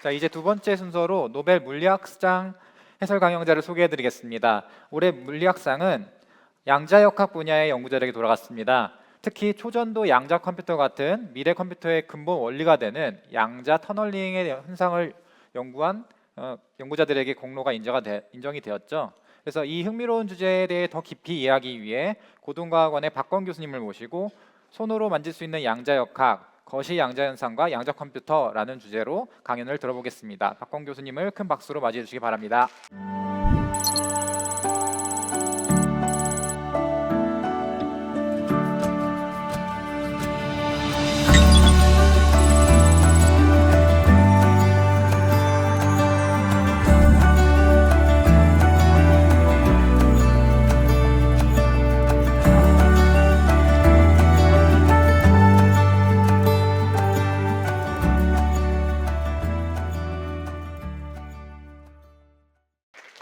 자, 이제 두 번째 순서로 노벨 물리학상 해설 강연자를 소개해드리겠습니다. 올해 물리학상은 양자역학 분야의 연구자들에게 돌아갔습니다. 특히 초전도 양자 컴퓨터 같은 미래 컴퓨터의 근본 원리가 되는 양자 터널링의 현상을 연구한 연구자들에게 공로가 인정이 되었죠. 그래서 이 흥미로운 주제에 대해 더 깊이 이해하기 위해 고등과학원의 박건 교수님을 모시고 손으로 만질 수 있는 양자역학, 거시 양자현상과 양자컴퓨터라는 주제로 강연을 들어보겠습니다. 박건 교수님을 큰 박수로 맞이해 주시기 바랍니다.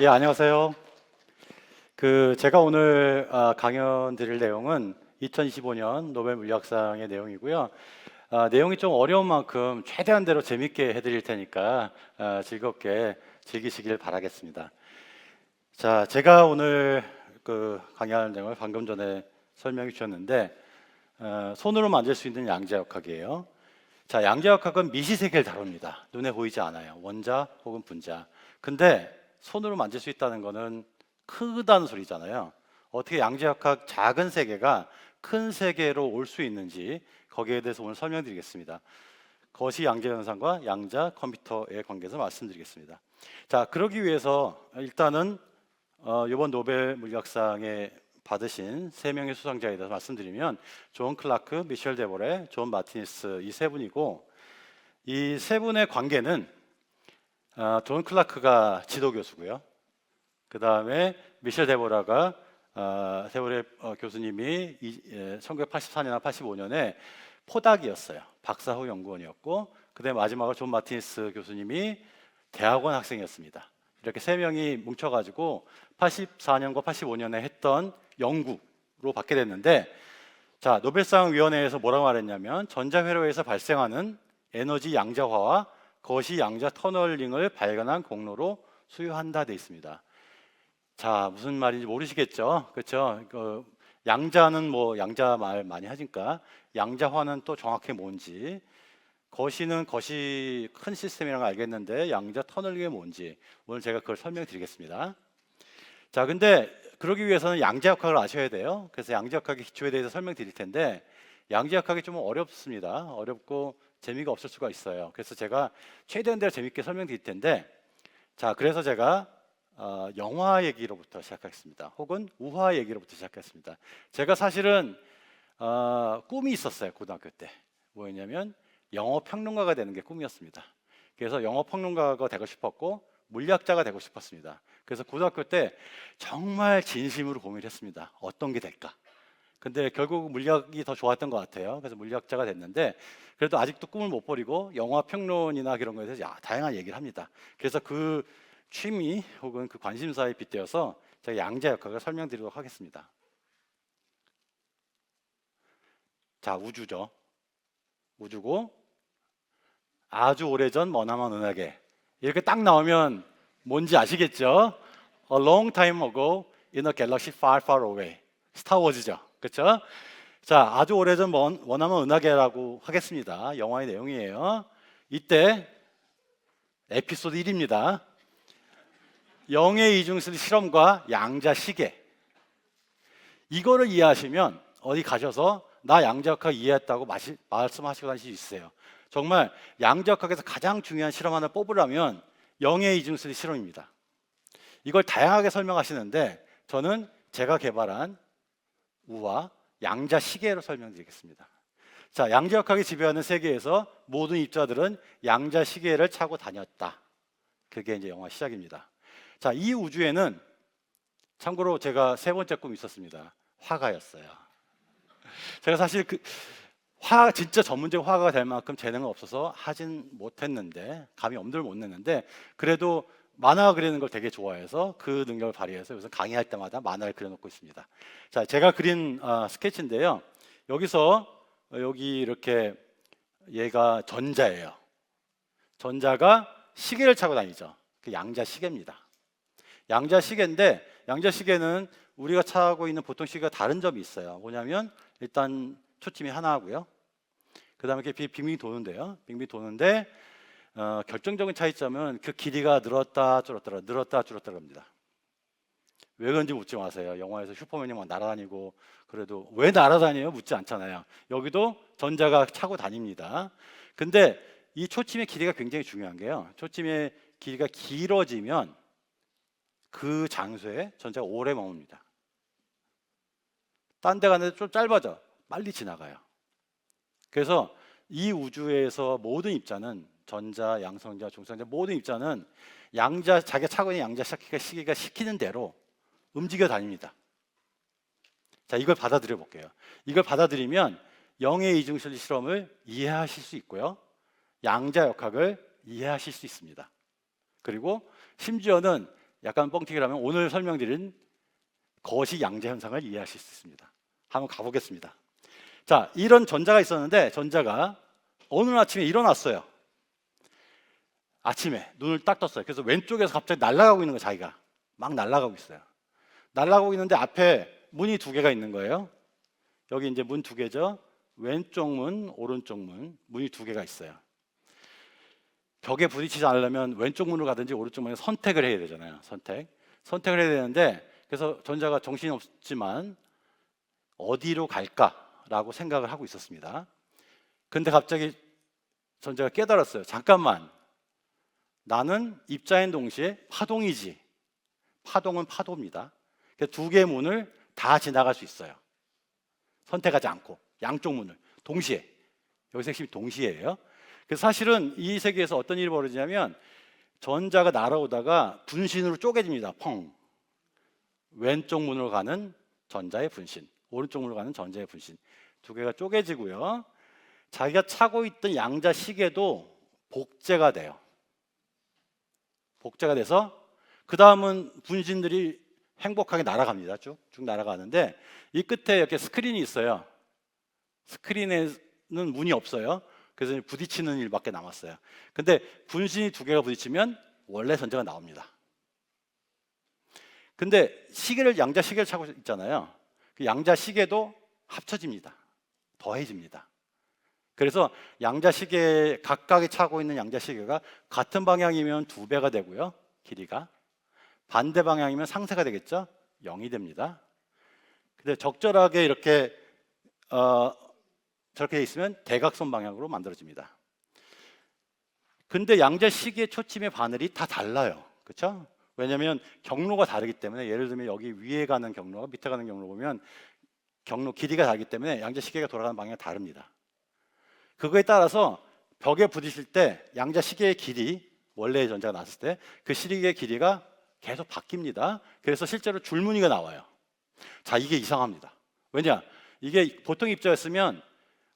예, 안녕하세요. 제가 오늘 강연 드릴 내용은 2025년 노벨 물리학상의 내용이고요. 내용이 좀 어려운 만큼 최대한대로 재밌게 해드릴 테니까 즐겁게 즐기시길 바라겠습니다. 자, 제가 오늘 강연하는 내용을 방금 전에 설명해 주셨는데 손으로 만질 수 있는 양자역학이에요. 자, 양자역학은 미시세계를 다룹니다. 눈에 보이지 않아요. 원자 혹은 분자. 근데 손으로 만질 수 있다는 거는 크다는 소리잖아요. 어떻게 양자역학 작은 세계가 큰 세계로 올 수 있는지 거기에 대해서 오늘 설명드리겠습니다. 거시 양자현상과 양자 컴퓨터의 관계에서 말씀드리겠습니다. 자, 그러기 위해서 일단은 이번 노벨 물리학상에 받으신 3명의 수상자에 대해서 말씀드리면 존 클라크, 미셸 데보레, 존 마티니스 이 세 분이고, 이 세 분의 관계는 존 클라크가 지도 교수고요. 그 다음에 미셸 데보라가 데보레 교수님이 1984년이나 85년에 포닥이었어요. 박사후 연구원이었고, 그 다음에 마지막으로 존 마티니스 교수님이 대학원 학생이었습니다. 이렇게 세 명이 뭉쳐가지고 84년과 85년에 했던 연구로 받게 됐는데, 자, 노벨상 위원회에서 뭐라고 말했냐면 전자회로에서 발생하는 에너지 양자화와 거시 양자 터널링을 발견한 공로로 수여한다 돼 있습니다. 자, 무슨 말인지 모르시겠죠? 그렇죠? 양자는 뭐 양자 말 많이 하니까 양자화는 또 정확히 뭔지, 거시는 거시 큰 시스템이라는 걸 알겠는데 양자 터널링이 뭔지 오늘 제가 그걸 설명드리겠습니다. 자, 근데 그러기 위해서는 양자역학을 아셔야 돼요. 그래서 양자역학의 기초에 대해서 설명드릴 텐데 양자역학이 좀 어렵습니다. 어렵고 재미가 없을 수가 있어요. 그래서 제가 최대한 대로 재밌게 설명드릴 텐데, 자, 그래서 제가 영화 얘기로부터 시작하겠습니다. 혹은 우화 얘기로부터 시작하겠습니다. 제가 사실은 꿈이 있었어요. 고등학교 때. 뭐였냐면 영어 평론가가 되는 게 꿈이었습니다. 그래서 영어 평론가가 되고 싶었고 물리학자가 되고 싶었습니다. 그래서 고등학교 때 정말 진심으로 고민을 했습니다. 어떤 게 될까? 근데 결국 물리학이 더 좋았던 것 같아요. 그래서 물리학자가 됐는데, 그래도 아직도 꿈을 못 버리고 영화 평론이나 그런 거에 대해서 다양한 얘기를 합니다. 그래서 그 취미 혹은 그 관심사에 빗대어서 제가 양자역학을 설명드리도록 하겠습니다. 자, 우주죠. 우주고 아주 오래전 머나먼 은하계 이렇게 딱 나오면 뭔지 아시겠죠? A long time ago in a galaxy far far away. 스타워즈죠. 그렇죠? 자, 아주 오래전 머나먼 은하계라고 하겠습니다. 영화의 내용이에요. 이때 에피소드 1입니다. 영의 이중성 실험과 양자 시계. 이거를 이해하시면 어디 가셔서 나 양자역학 이해했다고 말씀하시고 다닐 수 있어요. 정말 양자역학에서 가장 중요한 실험 하나 뽑으라면 영의 이중성 실험입니다. 이걸 다양하게 설명하시는데 저는 제가 개발한 우와 양자 시계로 설명드리겠습니다. 자, 양자역학이 지배하는 세계에서 모든 입자들은 양자 시계를 차고 다녔다. 그게 이제 영화 시작입니다. 자, 이 우주에는 참고로 제가 세 번째 꿈이 있었습니다. 화가였어요. 제가 사실 진짜 전문적 화가가 될 만큼 재능은 없어서 하진 못했는데, 감히 엄두를 못 냈는데, 그래도 만화 그리는 걸 되게 좋아해서 그 능력을 발휘해서 요새 강의할 때마다 만화를 그려놓고 있습니다. 자, 제가 그린 스케치인데요. 여기 이렇게 얘가 전자예요. 전자가 시계를 차고 다니죠. 그 양자 시계입니다. 양자 시계인데 양자 시계는 우리가 차고 있는 보통 시계가 다른 점이 있어요. 뭐냐면 일단 초침이 하나 하고요. 그 다음에 이렇게 빙빙 도는데요. 빙빙 도는데 결정적인 차이점은 그 길이가 늘었다 줄었다 합니다. 왜 그런지 묻지 마세요. 영화에서 슈퍼맨이 막 날아다니고 그래도 왜 날아다녀요? 묻지 않잖아요. 여기도 전자가 차고 다닙니다. 근데 이 초침의 길이가 굉장히 중요한 게요. 초침의 길이가 길어지면 그 장소에 전자가 오래 머뭅니다. 딴 데 가는데 좀 짧아져. 빨리 지나가요. 그래서 이 우주에서 모든 입자는 전자, 양성자, 중성자 모든 입자는 자기가 차고 있는 양자 시계가 시키는 대로 움직여 다닙니다. 자, 이걸 받아들여 볼게요. 이걸 받아들이면 영의 이중실 실험을 이해하실 수 있고요. 양자역학을 이해하실 수 있습니다. 그리고 심지어는 약간 뻥튀기를 하면 오늘 설명드린 거시 양자 현상을 이해하실 수 있습니다. 한번 가보겠습니다. 자, 이런 전자가 있었는데 전자가 어느 아침에 일어났어요. 아침에 눈을 딱 떴어요. 그래서 왼쪽에서 갑자기 날아가고 있는 거예요. 자기가 막 날아가고 있어요. 날아가고 있는데 앞에 문이 두 개가 있는 거예요. 여기 이제 문 두 개죠. 왼쪽 문, 오른쪽 문, 문이 두 개가 있어요. 벽에 부딪히지 않으려면 왼쪽 문으로 가든지 오른쪽 문에 선택을 해야 되잖아요. 선택을 해야 되는데 그래서 전자가 정신이 없지만 어디로 갈까라고 생각을 하고 있었습니다. 근데 갑자기 전자가 깨달았어요. 잠깐만, 나는 입자인 동시에 파동이지. 파동은 파도입니다. 두 개의 문을 다 지나갈 수 있어요. 선택하지 않고 양쪽 문을 동시에. 여기서 핵심이 동시에예요. 그래서 사실은 이 세계에서 어떤 일이 벌어지냐면 전자가 날아오다가 분신으로 쪼개집니다. 펑. 왼쪽 문으로 가는 전자의 분신, 오른쪽 문으로 가는 전자의 분신. 두 개가 쪼개지고요. 자기가 차고 있던 양자 시계도 복제가 돼요. 복제가 돼서 그 다음은 분신들이 행복하게 날아갑니다. 쭉 날아가는데 이 끝에 이렇게 스크린이 있어요. 스크린에는 문이 없어요. 그래서 부딪히는 일밖에 남았어요. 근데 분신이 두 개가 부딪히면 원래 전자가 나옵니다. 근데 양자 시계를 차고 있잖아요. 그 양자 시계도 합쳐집니다. 더해집니다. 그래서 양자 시계 각각이 차고 있는 양자 시계가 같은 방향이면 2배가 되고요. 길이가 반대 방향이면 상쇄가 되겠죠. 0이 됩니다. 근데 적절하게 이렇게 저렇게 돼 있으면 대각선 방향으로 만들어집니다. 근데 양자 시계 초침의 바늘이 다 달라요. 그렇죠? 왜냐하면 경로가 다르기 때문에 예를 들면 여기 위에 가는 경로와 밑에 가는 경로 보면 경로 길이가 다르기 때문에 양자 시계가 돌아가는 방향이 다릅니다. 그거에 따라서 벽에 부딪힐 때 양자 시계의 길이 원래의 전자가 나왔을 때 그 시계의 길이가 계속 바뀝니다. 그래서 실제로 줄무늬가 나와요. 자, 이게 이상합니다. 왜냐? 이게 보통 입자였으면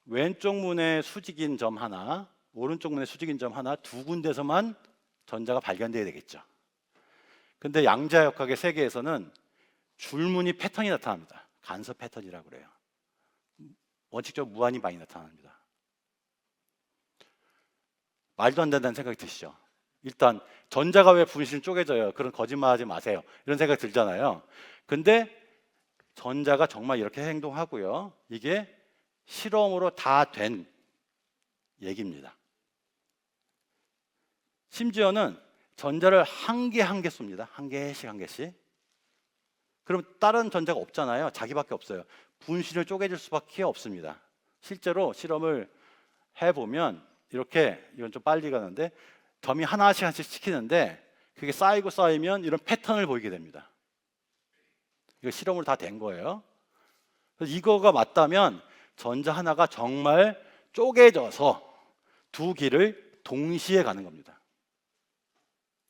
왼쪽 문에 수직인 점 하나, 오른쪽 문에 수직인 점 하나 두 군데서만 전자가 발견돼야 되겠죠. 근데 양자역학의 세계에서는 줄무늬 패턴이 나타납니다. 간섭 패턴이라고 그래요. 원칙적으로 무한히 많이 나타납니다. 말도 안 된다는 생각이 드시죠? 일단 전자가 왜 분실 쪼개져요? 그런 거짓말하지 마세요. 이런 생각 들잖아요. 근데 전자가 정말 이렇게 행동하고요. 이게 실험으로 다 된 얘기입니다. 심지어는 전자를 한 개 한 개 쏩니다. 한 개씩 한 개씩. 그럼 다른 전자가 없잖아요. 자기밖에 없어요. 분실을 쪼개질 수밖에 없습니다. 실제로 실험을 해보면 이렇게, 이건 좀 빨리 가는데, 점이 하나씩 하나씩 시키는데 그게 쌓이고 쌓이면 이런 패턴을 보이게 됩니다. 이거 실험으로 다 된 거예요. 그래서 이거가 맞다면 전자 하나가 정말 쪼개져서 두 길을 동시에 가는 겁니다.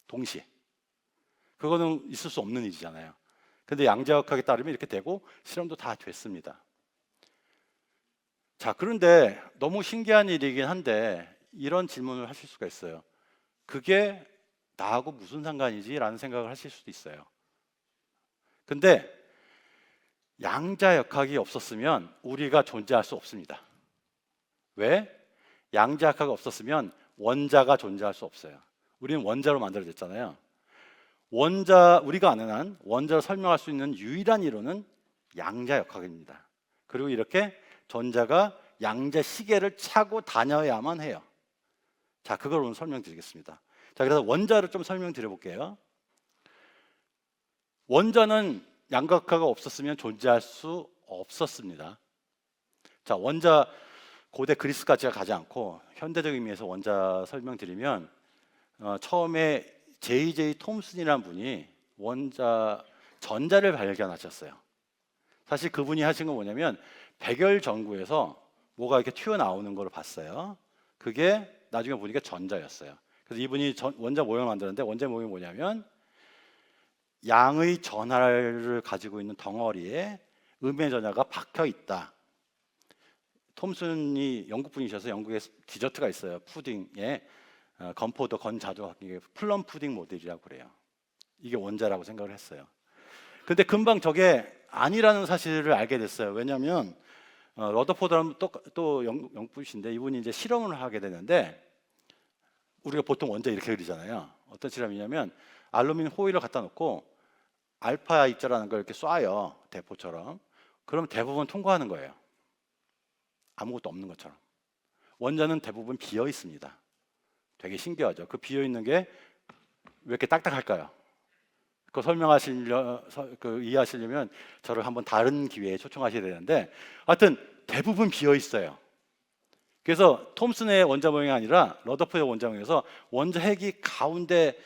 동시에. 그거는 있을 수 없는 일이잖아요. 근데 양자역학에 따르면 이렇게 되고 실험도 다 됐습니다. 자, 그런데 너무 신기한 일이긴 한데 이런 질문을 하실 수가 있어요. 그게 나하고 무슨 상관이지? 라는 생각을 하실 수도 있어요. 근데 양자역학이 없었으면 우리가 존재할 수 없습니다. 왜? 양자역학이 없었으면 원자가 존재할 수 없어요. 우리는 원자로 만들어졌잖아요. 우리가 아는 한 원자를 설명할 수 있는 유일한 이론은 양자역학입니다. 그리고 이렇게 전자가 양자 시계를 차고 다녀야만 해요. 자, 그걸 오늘 설명드리겠습니다. 자, 그래서 원자를 좀 설명드려 볼게요. 원자는 양자역학이 없었으면 존재할 수 없었습니다. 자, 원자 고대 그리스까지가 가지 않고 현대적 의미에서 원자 설명드리면 처음에 J.J. 톰슨이라는 분이 전자를 발견하셨어요. 사실 그분이 하신 건 뭐냐면 백열전구에서 뭐가 이렇게 튀어나오는 걸 봤어요. 그게 나중에 보니까 전자였어요. 그래서 이분이 원자 모형을 만드는데 원자 모형이 뭐냐면 양의 전하를 가지고 있는 덩어리에 음의 전하가 박혀 있다. 톰슨이 영국 분이셔서 영국에 디저트가 있어요. 푸딩에 건포도, 건자두, 이게 플럼 푸딩 모델이라고 그래요. 이게 원자라고 생각을 했어요. 근데 금방 저게 아니라는 사실을 알게 됐어요. 왜냐하면 러더포드는 또 영국 분이신데 이분이 이제 실험을 하게 되는데 우리가 보통 원자 이렇게 그리잖아요. 어떤 실험이냐면 알루미늄 호일을 갖다 놓고 알파 입자라는 걸 이렇게 쏴요. 대포처럼. 그럼 대부분 통과하는 거예요. 아무것도 없는 것처럼. 원자는 대부분 비어 있습니다. 되게 신기하죠. 그 비어 있는 게 왜 이렇게 딱딱할까요? 그거 이해하시려면 저를 한번 다른 기회에 초청하셔야 되는데, 하여튼 대부분 비어 있어요. 그래서 톰슨의 원자 모형이 아니라 러더포드의 원자 모형에서 원자 핵이 가운데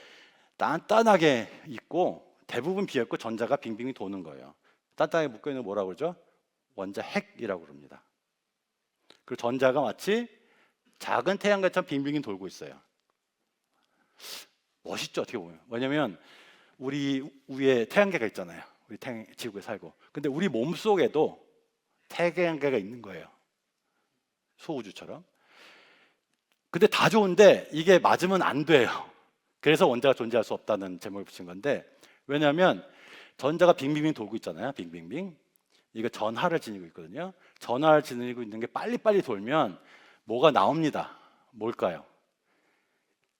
단단하게 있고 대부분 비어 있고 전자가 빙빙 도는 거예요. 단단하게 묶여 있는 뭐라고 그러죠? 원자 핵이라고 그럽니다. 그리고 전자가 마치 작은 태양같이 빙빙 돌고 있어요. 멋있죠, 어떻게 보면. 왜냐면 우리 위에 태양계가 있잖아요. 우리 지구에 살고. 근데 우리 몸속에도 태양계가 있는 거예요. 소우주처럼. 근데 다 좋은데 이게 맞으면 안 돼요. 그래서 원자가 존재할 수 없다는 제목을 붙인 건데, 왜냐하면 전자가 빙빙빙 돌고 있잖아요. 빙빙빙. 이거 전하를 지니고 있거든요. 전하를 지니고 있는 게 빨리빨리 돌면 뭐가 나옵니다. 뭘까요?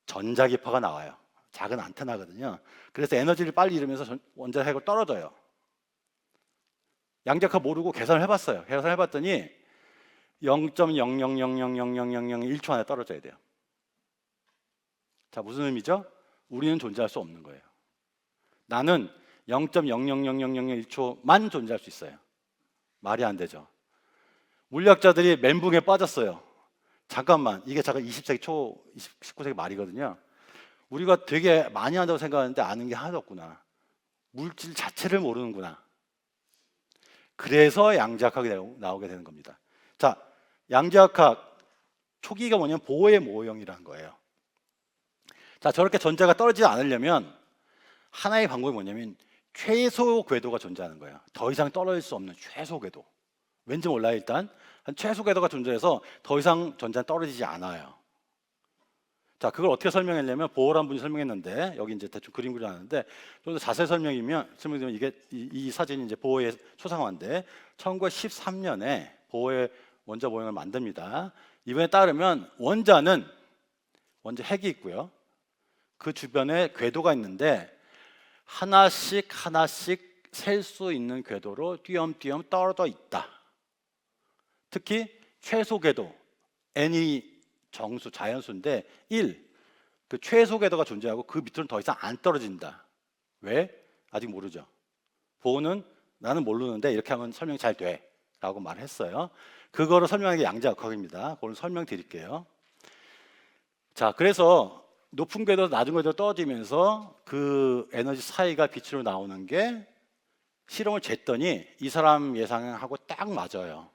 전자기파가 나와요. 작은 안테나거든요. 그래서 에너지를 빨리 잃으면서 원자 핵을 떨어져요. 양자역학 모르고 계산을 해봤어요. 계산을 해봤더니 0.000000001초 안에 떨어져야 돼요. 자, 무슨 의미죠? 우리는 존재할 수 없는 거예요. 나는 0.0000001초만 존재할 수 있어요. 말이 안 되죠. 물리학자들이 멘붕에 빠졌어요. 잠깐만, 이게 20세기 초, 19세기 말이거든요. 우리가 되게 많이 한다고 생각하는데 아는 게 하나도 없구나. 물질 자체를 모르는구나. 그래서 양자역학이 나오게 되는 겁니다. 자, 양자역학 초기가 뭐냐면 보의 모형이라는 거예요. 자, 저렇게 전자가 떨어지지 않으려면 하나의 방법이 뭐냐면 최소 궤도가 존재하는 거예요. 더 이상 떨어질 수 없는 최소 궤도. 왠지 몰라요. 일단 한 최소 궤도가 존재해서 더 이상 전자는 떨어지지 않아요. 자, 그걸 어떻게 설명했냐면 보어란 분이 설명했는데 여기 이제 대충 그림 그려놨는데 좀 더 자세히 설명드리면 이게 이 사진이 이제 보어의 초상화인데 1913년에 보어의 원자 모형을 만듭니다. 이번에 따르면 원자 핵이 있고요. 그 주변에 궤도가 있는데 하나씩 셀 수 있는 궤도로 띄엄띄엄 떨어져 있다. 특히 최소 궤도 n이 정수 자연수인데 1, 그 최소 궤도가 존재하고 그 밑으로는 더 이상 안 떨어진다. 왜? 아직 모르죠. 보호는 나는 모르는데 이렇게 하면 설명이 잘 돼 라고 말했어요. 그거를 설명하는 게 양자역학입니다. 그걸 설명드릴게요. 자, 그래서 높은 궤도 낮은 궤도 떨어지면서 그 에너지 차이가 빛으로 나오는 게 실험을 쟀더니 이 사람 예상하고 딱 맞아요.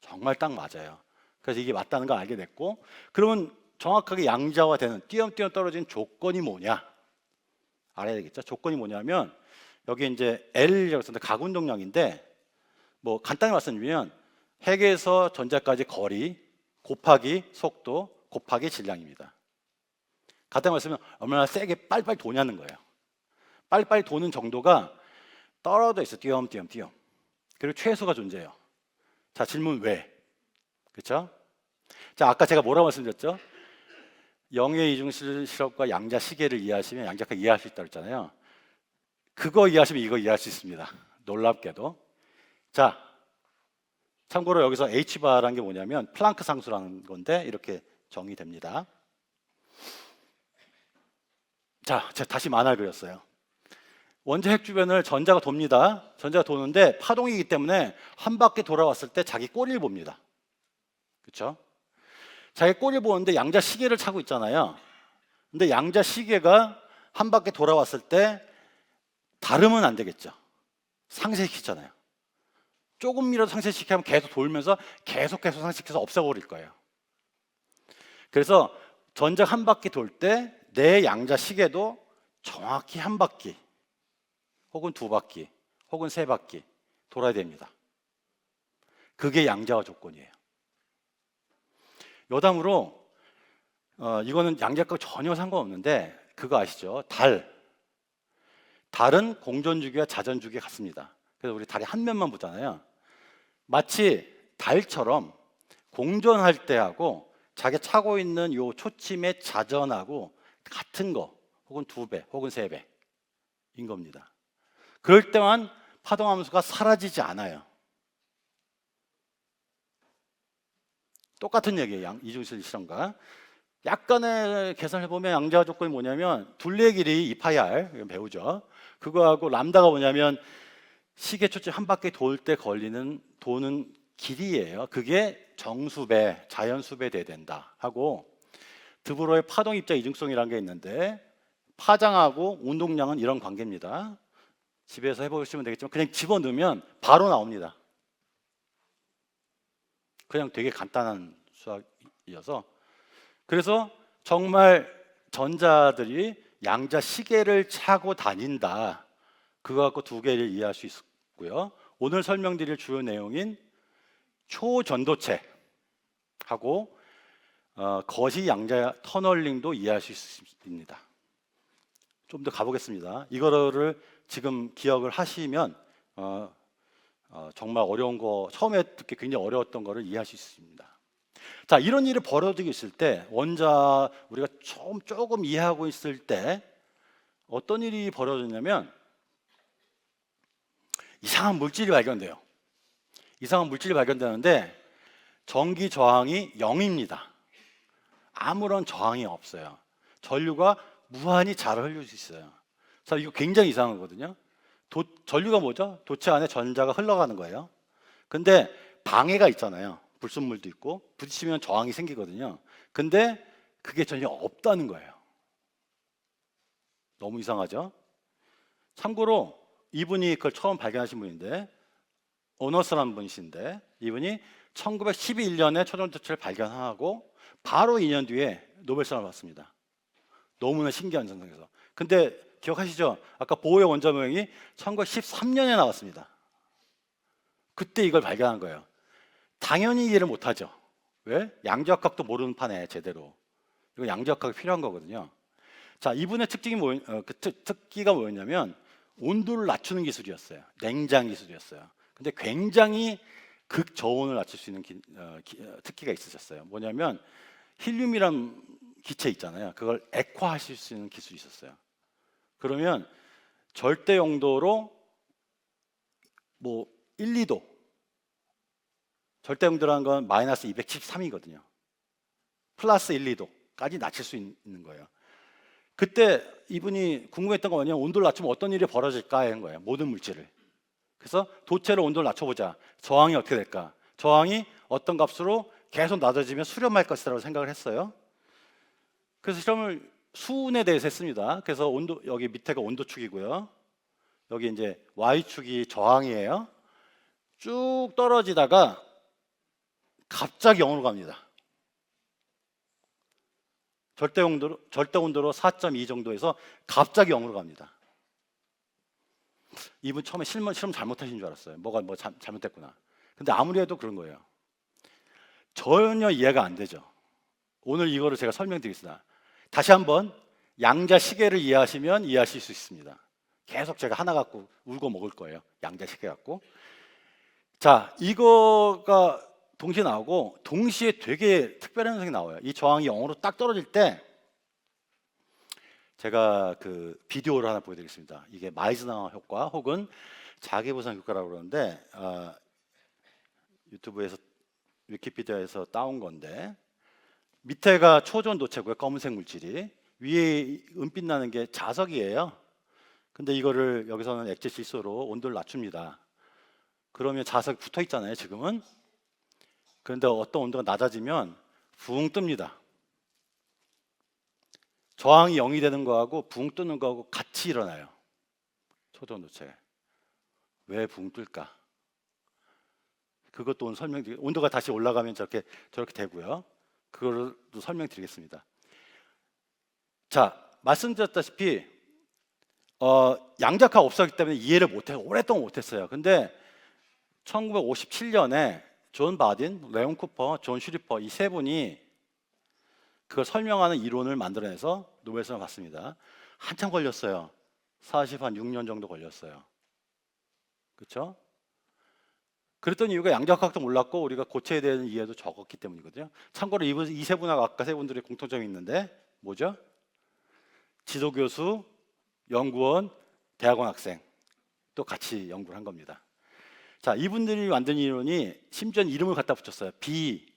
정말 딱 맞아요. 그래서 이게 맞다는 걸 알게 됐고, 그러면 정확하게 양자화되는 띄엄띄엄 떨어진 조건이 뭐냐 알아야 되겠죠. 조건이 뭐냐면 여기 이제 L이라고 썼는데 가운동량인데 뭐 간단히 말씀드리면 핵에서 전자까지 거리 곱하기 속도 곱하기 질량입니다. 간단히 말씀드리면 얼마나 세게 빨리빨리 도냐는 거예요. 빨리빨리 도는 정도가 떨어져 있어. 띄엄띄엄. 그리고 최소가 존재해요. 자, 질문 왜? 그렇죠? 자, 아까 제가 뭐라고 말씀드렸죠? 영의 이중실 실험과 양자 시계를 이해하시면 양자가 이해할 수 있다고 했잖아요. 그거 이해하시면 이거 이해할 수 있습니다. 놀랍게도. 자, 참고로 여기서 H바라는 게 뭐냐면 플랑크 상수라는 건데 이렇게 정의됩니다. 자, 제가 다시 만화를 그렸어요. 원자 핵 주변을 전자가 돕니다. 전자가 도는데 파동이기 때문에 한 바퀴 돌아왔을 때 자기 꼬리를 봅니다. 그렇죠? 자기 꼬리를 보는데 양자 시계를 차고 있잖아요. 근데 양자 시계가 한 바퀴 돌아왔을 때 다르면 안 되겠죠. 상쇄시키잖아요. 조금이라도 상쇄시키면 계속 돌면서 계속해서 상쇄시켜서 없애버릴 거예요. 그래서 전자 한 바퀴 돌 때 내 양자 시계도 정확히 한 바퀴 혹은 두 바퀴 혹은 세 바퀴 돌아야 됩니다. 그게 양자화 조건이에요. 여담으로 이거는 양자과 전혀 상관없는데 그거 아시죠? 달은 공전주기와 자전주기 같습니다. 그래서 우리 달이 한 면만 보잖아요. 마치 달처럼 공전할 때하고 자기 차고 있는 요 초침의 자전하고 같은 거 혹은 두 배 혹은 세 배인 겁니다. 그럴 때만 파동함수가 사라지지 않아요. 똑같은 얘기예요. 이중실 실험과 약간의 계산을 보면 양자화 조건이 뭐냐면 둘레 길이 2파이 배우죠. 그거하고 람다가 뭐냐면 시계 초점 한 바퀴 돌 때 도는 길이에요. 그게 정수배, 자연수배 돼야 된다 하고 드브로의 파동 입자 이중성이라는 게 있는데 파장하고 운동량은 이런 관계입니다. 집에서 해보시면 되겠지만 그냥 집어넣으면 바로 나옵니다. 그냥 되게 간단한 수학이어서 그래서 정말 전자들이 양자 시계를 차고 다닌다. 그거 갖고 두 개를 이해할 수 있고요. 오늘 설명드릴 주요 내용인 초전도체하고 거시 양자 터널링도 이해할 수 있습니다. 좀 더 가보겠습니다. 이거를 지금 기억을 하시면 정말 어려운 거 처음에 듣기 굉장히 어려웠던 거를 이해할 수 있습니다. 자, 이런 일이 벌어지고 있을 때 원자 우리가 조금 이해하고 있을 때 어떤 일이 벌어졌냐면 이상한 물질이 발견돼요. 이상한 물질이 발견되는데 전기 저항이 0입니다. 아무런 저항이 없어요. 전류가 무한히 잘 흘릴 수 있어요. 자, 이거 굉장히 이상하거든요. 전류가 뭐죠? 도체 안에 전자가 흘러가는 거예요. 근데 방해가 있잖아요. 불순물도 있고 부딪히면 저항이 생기거든요. 근데 그게 전혀 없다는 거예요. 너무 이상하죠? 참고로 이분이 그걸 처음 발견하신 분인데 오너스라는 분이신데 이분이 1911년에 초전도체를 발견하고 바로 2년 뒤에 노벨상을 받습니다. 너무나 신기한 현상에서. 근데 기억하시죠? 아까 보호의 원자 모형이 1913년에 나왔습니다. 그때 이걸 발견한 거예요. 당연히 이해를 못하죠. 왜? 양자역학도 모르는 판에 제대로. 이거 양자역학이 필요한 거거든요. 자, 이분의 특기가 뭐였냐면 온도를 낮추는 기술이었어요. 냉장 기술이었어요. 근데 굉장히 극저온을 낮출 수 있는 특기가 있으셨어요. 뭐냐면 힐륨이란 기체 있잖아요. 그걸 액화하실 수 있는 기술이 있었어요. 그러면 절대 영도로 뭐 1, 2도, 절대 영도라는 건 마이너스 273이거든요. 플러스 1, 2도까지 낮출 수 있는 거예요. 그때 이분이 궁금했던 건 뭐냐면 온도를 낮추면 어떤 일이 벌어질까 하는 거예요. 모든 물질을. 그래서 도체로 온도를 낮춰보자. 저항이 어떻게 될까? 저항이 어떤 값으로 계속 낮아지면 수렴할 것이라고 생각을 했어요. 그래서 실험을 수온에 대해서 했습니다. 그래서 온도, 여기 밑에가 온도축이고요. 여기 이제 Y축이 저항이에요. 쭉 떨어지다가 갑자기 0으로 갑니다. 절대 온도로 4.2 정도에서 갑자기 0으로 갑니다. 이분 처음에 실험 잘못하신 줄 알았어요. 뭐가 잘못됐구나. 근데 아무리 해도 그런 거예요. 전혀 이해가 안 되죠. 오늘 이거를 제가 설명드리겠습니다. 다시 한번 양자 시계를 이해하시면 이해하실 수 있습니다. 계속 제가 하나 갖고 울고 먹을 거예요. 양자 시계 갖고. 자, 이거가 동시에 나오고 동시에 되게 특별한 현상이 나와요. 이 저항이 0으로 딱 떨어질 때 제가 그 비디오를 하나 보여드리겠습니다. 이게 마이즈나워 효과 혹은 자기보상 효과라고 그러는데 유튜브에서 위키피디아에서 따온 건데 밑에가 초전 도체고요. 검은색 물질이 위에 은빛 나는 게 자석이에요. 근데 이거를 여기서는 액체 질소로 온도를 낮춥니다. 그러면 자석이 붙어 있잖아요. 지금은. 그런데 어떤 온도가 낮아지면 붕 뜹니다. 저항이 0이 되는 거하고 붕 뜨는 거하고 같이 일어나요. 초전 도체. 왜 붕 뜰까? 그것도 오늘 온도가 다시 올라가면 저렇게 되고요. 그걸도 설명드리겠습니다. 자, 말씀드렸다시피 양자가 없었기 때문에 이해를 못해요. 오랫동안 못했어요. 근데 1957년에 존 바딘, 레온 쿠퍼, 존 슈리퍼 이 세 분이 그걸 설명하는 이론을 만들어내서 노벨상을 받습니다. 한참 걸렸어요. 6년 정도 걸렸어요. 그렇죠? 그랬던 이유가 양자역학도 몰랐고 우리가 고체에 대한 이해도 적었기 때문이거든요. 참고로 이 세 분하고 아까 세 분들의 공통점이 있는데 뭐죠? 지도교수, 연구원, 대학원 학생 또 같이 연구를 한 겁니다. 자, 이분들이 만든 이론이 심지어 이름을 갖다 붙였어요. B,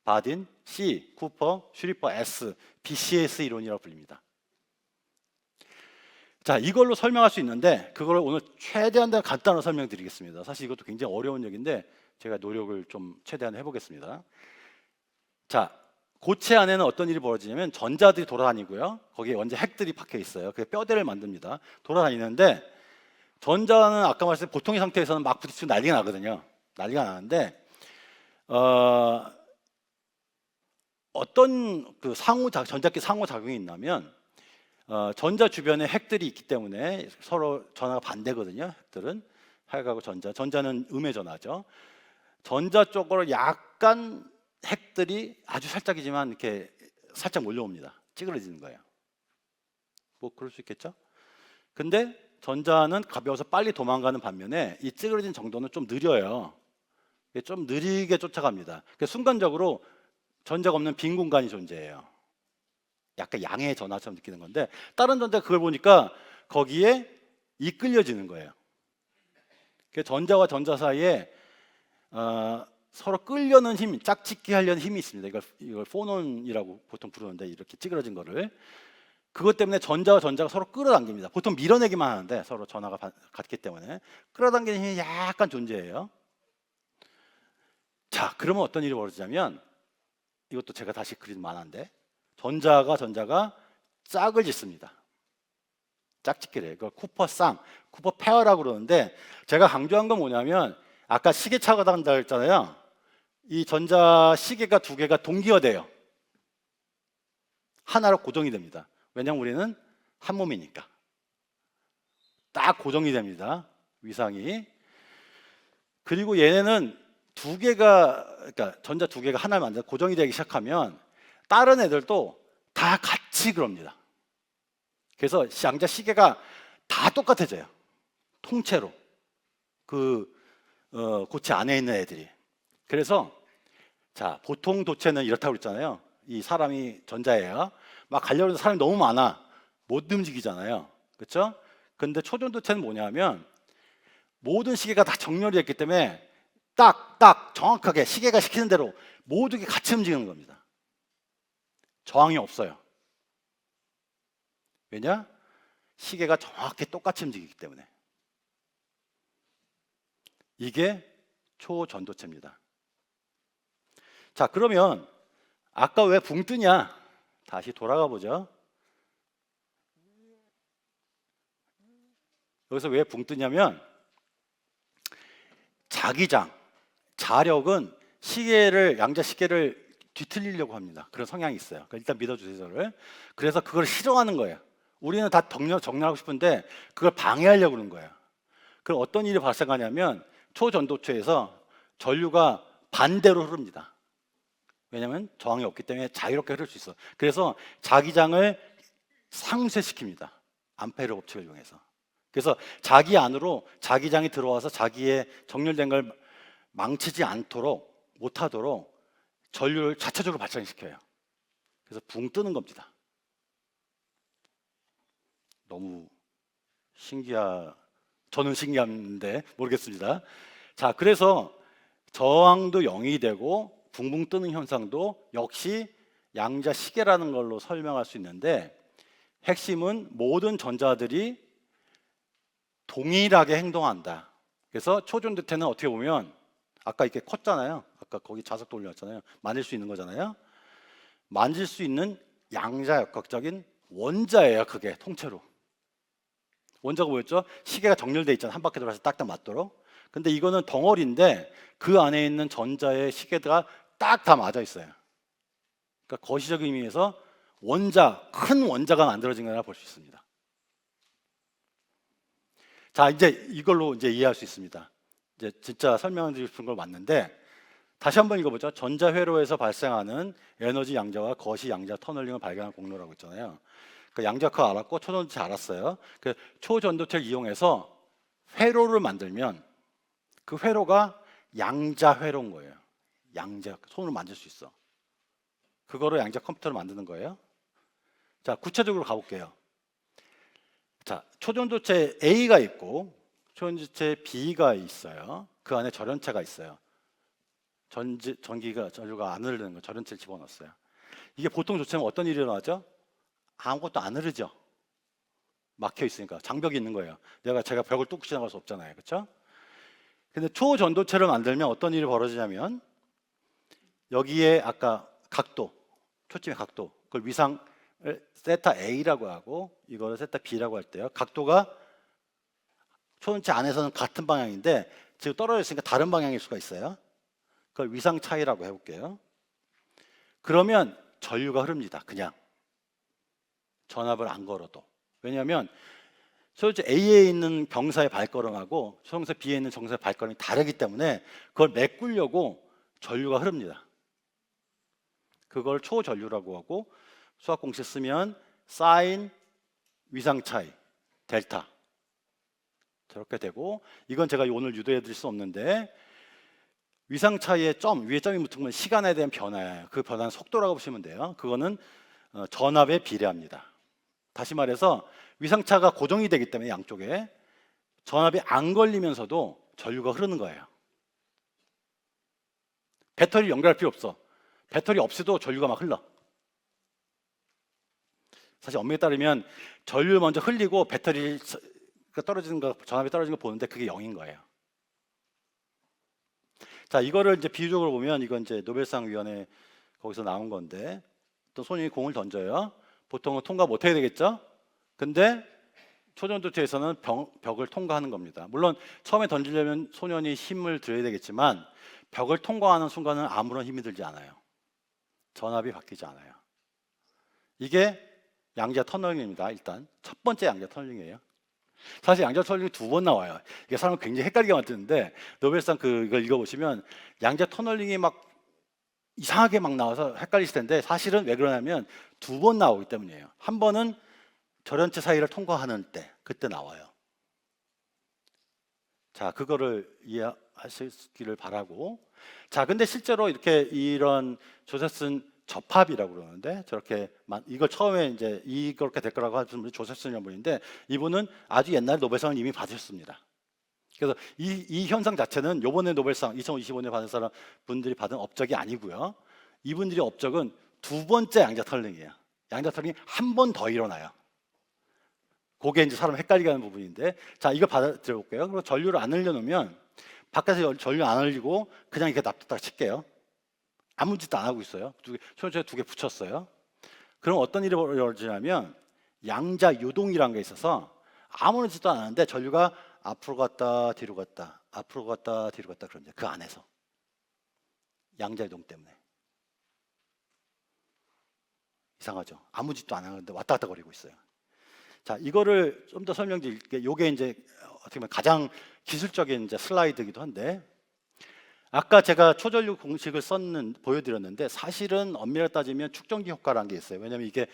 바딘, C, 쿠퍼, 슈리퍼, S, BCS 이론이라고 불립니다. 자, 이걸로 설명할 수 있는데 그걸 오늘 최대한 간단하게 설명드리겠습니다. 사실 이것도 굉장히 어려운 얘기인데 제가 노력을 좀 최대한 해보겠습니다. 자, 고체 안에는 어떤 일이 벌어지냐면 전자들이 돌아다니고요. 거기에 원자 핵들이 박혀 있어요. 그게 뼈대를 만듭니다. 돌아다니는데 전자는 아까 말씀드린 보통의 상태에서는 막 부딪히고 난리가 나거든요. 난리가 나는데 어떤 그 전자끼리 상호작용이 있냐면 전자 주변에 핵들이 있기 때문에 서로 전하가 반대거든요. 핵들은 핵하고 전자는 음의 전하죠. 전자 쪽으로 약간 핵들이 아주 살짝이지만 이렇게 살짝 몰려옵니다. 찌그러지는 거예요. 뭐 그럴 수 있겠죠. 근데 전자는 가벼워서 빨리 도망가는 반면에 이 찌그러진 정도는 좀 느려요. 좀 느리게 쫓아갑니다. 그래서 순간적으로 전자가 없는 빈 공간이 존재해요. 약간 양의 전하처럼 느끼는 건데 다른 전자가 그걸 보니까 거기에 이끌려지는 거예요. 전자와 전자 사이에 서로 끌려는 힘, 짝짓기 하려는 힘이 있습니다. 이걸 포논이라고 보통 부르는데 이렇게 찌그러진 거를 그것 때문에 전자와 전자가 서로 끌어당깁니다. 보통 밀어내기만 하는데 서로 전하가 같기 때문에 끌어당기는 힘이 약간 존재해요. 자, 그러면 어떤 일이 벌어지냐면 이것도 제가 다시 그린 만화인데 전자가 짝을 짓습니다. 짝짓기를 해요. 그걸 쿠퍼 페어라고 그러는데 제가 강조한 건 뭐냐면 아까 시계차가 단다 했잖아요. 이 전자 시계가 두 개가 동기화돼요. 하나로 고정이 됩니다. 왜냐하면 우리는 한 몸이니까. 딱 고정이 됩니다. 위상이. 그리고 얘네는 그러니까 전자 두 개가 하나를 만들어 고정이 되기 시작하면 다른 애들도 다 같이 그럽니다. 그래서 양자 시계가 다 똑같아져요. 통째로 고체 안에 있는 애들이. 그래서 자, 보통 도체는 이렇다고 그랬잖아요. 이 사람이 전자예요. 막 가려고 해서 사람이 너무 많아. 못 움직이잖아요. 그렇죠? 근데 초전도체는 뭐냐면 모든 시계가 다 정렬이 됐기 때문에 딱 정확하게 시계가 시키는 대로 모두 게 같이 움직이는 겁니다. 저항이 없어요. 왜냐? 시계가 정확히 똑같이 움직이기 때문에. 이게 초전도체입니다. 자, 그러면 아까 왜 붕 뜨냐? 다시 돌아가 보죠. 여기서 왜 붕 뜨냐면 자기장, 자력은 양자 시계를 뒤틀리려고 합니다. 그런 성향이 있어요. 그러니까 일단 믿어주세요, 저를. 그래서 그걸 싫어하는 거예요. 우리는 다 정렬하고 싶은데 그걸 방해하려고 그러는 거예요. 그럼 어떤 일이 발생하냐면 초전도체에서 전류가 반대로 흐릅니다. 왜냐하면 저항이 없기 때문에 자유롭게 흐를 수 있어. 그래서 자기장을 상쇄시킵니다. 암페르 법칙을 이용해서. 그래서 자기 안으로 자기장이 들어와서 자기의 정렬된 걸 망치지 않도록 못하도록 전류를 자체적으로 발생시켜요. 그래서 붕 뜨는 겁니다. 너무 저는 신기한데 모르겠습니다. 자, 그래서 저항도 0이 되고 붕붕 뜨는 현상도 역시 양자 시계라는 걸로 설명할 수 있는데 핵심은 모든 전자들이 동일하게 행동한다. 그래서 초전도체는 어떻게 보면 아까 이렇게 컸잖아요. 아까 거기 자석도 올려놨잖아요. 만질 수 있는 거잖아요. 만질 수 있는 양자역학적인 원자예요. 그게 통째로. 원자가 뭐였죠? 시계가 정렬돼 있잖아요. 한 바퀴 돌아서 딱딱 맞도록. 근데 이거는 덩어리인데 그 안에 있는 전자의 시계가 딱 다 맞아 있어요. 그러니까 거시적인 의미에서 큰 원자가 만들어진 거라 볼 수 있습니다. 자, 이제 이걸로 이제 이해할 수 있습니다. 이제 진짜 설명드리고 싶은 걸 맞는데 다시 한번 읽어보죠. 전자회로에서 발생하는 에너지 양자와 거시 양자 터널링을 발견한 공로라고 있잖아요. 그 양자역학 알았고 초전도체 알았어요. 그 초전도체를 이용해서 회로를 만들면 그 회로가 양자회로인 거예요. 손으로 만질 수 있어. 그거로 양자 컴퓨터를 만드는 거예요. 자, 구체적으로 가볼게요. 자, 초전도체 A가 있고 초전도체 B가 있어요. 그 안에 절연체가 있어요. 전류가 안 흐르는 거, 절연체를 집어넣었어요. 이게 보통 도체는 어떤 일이 일어나죠? 아무것도 안 흐르죠. 막혀 있으니까 장벽이 있는 거예요. 제가 벽을 뚫고 지나갈 수 없잖아요, 그렇죠? 근데 초전도체를 만들면 어떤 일이 벌어지냐면 여기에 아까 초침의 각도, 그걸 위상을 세타 A라고 하고 이거를 세타 B라고 할 때요. 각도가 초전체 안에서는 같은 방향인데 지금 떨어져 있으니까 다른 방향일 수가 있어요. 그걸 위상 차이라고 해볼게요. 그러면 전류가 흐릅니다. 그냥 전압을 안 걸어도. 왜냐하면 초전체 A에 있는 병사의 발걸음하고 초전체 B에 있는 정사의 발걸음이 다르기 때문에 그걸 메꾸려고 전류가 흐릅니다. 그걸 초전류라고 하고 수학 공식 쓰면 사인 위상 차이 델타 저렇게 되고, 이건 제가 오늘 유도해 드릴 수 없는데 위상 차이의 위에 점이 붙은 건 시간에 대한 변화예요. 그 변화는 속도라고 보시면 돼요. 그거는 전압에 비례합니다. 다시 말해서 위상차가 고정이 되기 때문에 양쪽에 전압이 안 걸리면서도 전류가 흐르는 거예요. 배터리 연결할 필요 없어. 배터리 없이도 전류가 막 흘러. 사실 엄밀히 따르면 전류 먼저 흘리고 배터리 떨어지는 거, 전압이 떨어지는 거 보는데 그게 0인 거예요. 자, 이거를 이제 비유적으로 보면 이건 이제 노벨상 위원회 거기서 나온 건데 또 소년이 공을 던져요. 보통은 통과 못 해야 되겠죠? 근데 초전도체에서는 벽을 통과하는 겁니다. 물론 처음에 던지려면 소년이 힘을 들여야 되겠지만 벽을 통과하는 순간은 아무런 힘이 들지 않아요. 전압이 바뀌지 않아요. 이게 양자 터널링입니다. 일단 첫 번째 양자 터널링이에요. 사실 양자 터널링이 2번 나와요. 이게 사람을 굉장히 헷갈리게 만드는데 노벨상 이걸 읽어보시면 양자 터널링이 막 이상하게 막 나와서 헷갈리실 텐데 사실은 왜 그러냐면 두 번 나오기 때문이에요. 한 번은 절연체 사이를 통과하는 때 그때 나와요. 자, 그거를 이해하시기를 바라고. 자, 근데 실제로 이렇게 이런 조세슨 접합이라고 그러는데 저렇게 이걸 처음에 이제 이렇게 될 거라고 하신 분이 조세슨이라는 분인데 이분은 아주 옛날에 노벨상을 이미 받으셨습니다. 그래서 이 현상 자체는 요번에 노벨상 2025년에 받은 사람 분들이 받은 업적이 아니고요. 이분들의 업적은 두 번째 양자 터널링이에요. 양자 터널링이 한 번 더 일어나요. 그게 이제 사람 헷갈리게 하는 부분인데, 자, 이거 받아들여 볼게요. 그리고 전류를 안 흘려놓으면 바깥에서 전류 안 흘리고 그냥 이렇게 놔뒀다가 칠게요. 아무 짓도 안 하고 있어요. 초전체 두 개 붙였어요. 그럼 어떤 일이 벌어지냐면 양자 유동이라는 게 있어서 아무런 짓도 안 하는데 전류가 앞으로 갔다 뒤로 갔다 앞으로 갔다 뒤로 갔다 그런데 그 안에서 양자 유동 때문에 이상하죠. 아무 짓도 안 하는데 왔다 갔다 거리고 있어요. 자, 이거를 좀 더 설명드릴게요. 이게 이제 어떻게 보면 가장 기술적인 이제 슬라이드이기도 한데, 아까 제가 초전류 공식을 보여드렸는데 사실은 엄밀히 따지면 축전기 효과라는 게 있어요. 왜냐하면 이게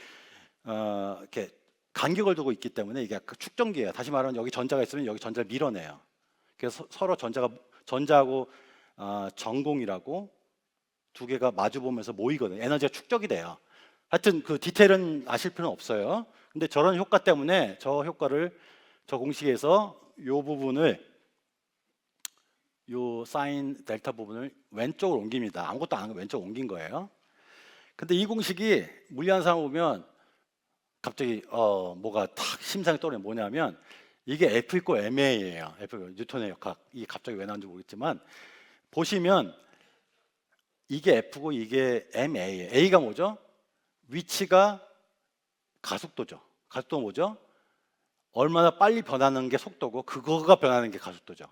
이렇게 간격을 두고 있기 때문에 이게 그 축전기예요. 다시 말하면 여기 전자가 있으면 여기 전자를 밀어내요. 그래서 서로 전자하고 전공이라고 두 개가 마주 보면서 모이거든요. 에너지가 축적이 돼요. 하여튼 그 디테일은 아실 필요는 없어요. 근데 저런 효과 때문에 저 공식에서 요 부분을 요 사인 델타 부분을 왼쪽으로 옮깁니다. 아무것도 안 하고 왼쪽으로 옮긴 거예요. 근데 이 공식이 물리현상 보면 갑자기 뭐가 탁 심상이 떠오르는 뭐냐면 이게 F = ma예요. 뉴턴의 역학. 이게 갑자기 왜 나온지 모르겠지만 보시면 이게 F고 이게 ma예요. A가 뭐죠? 위치가 가속도죠. 가속도가 뭐죠? 얼마나 빨리 변하는 게 속도고 그거가 변하는 게 가속도죠.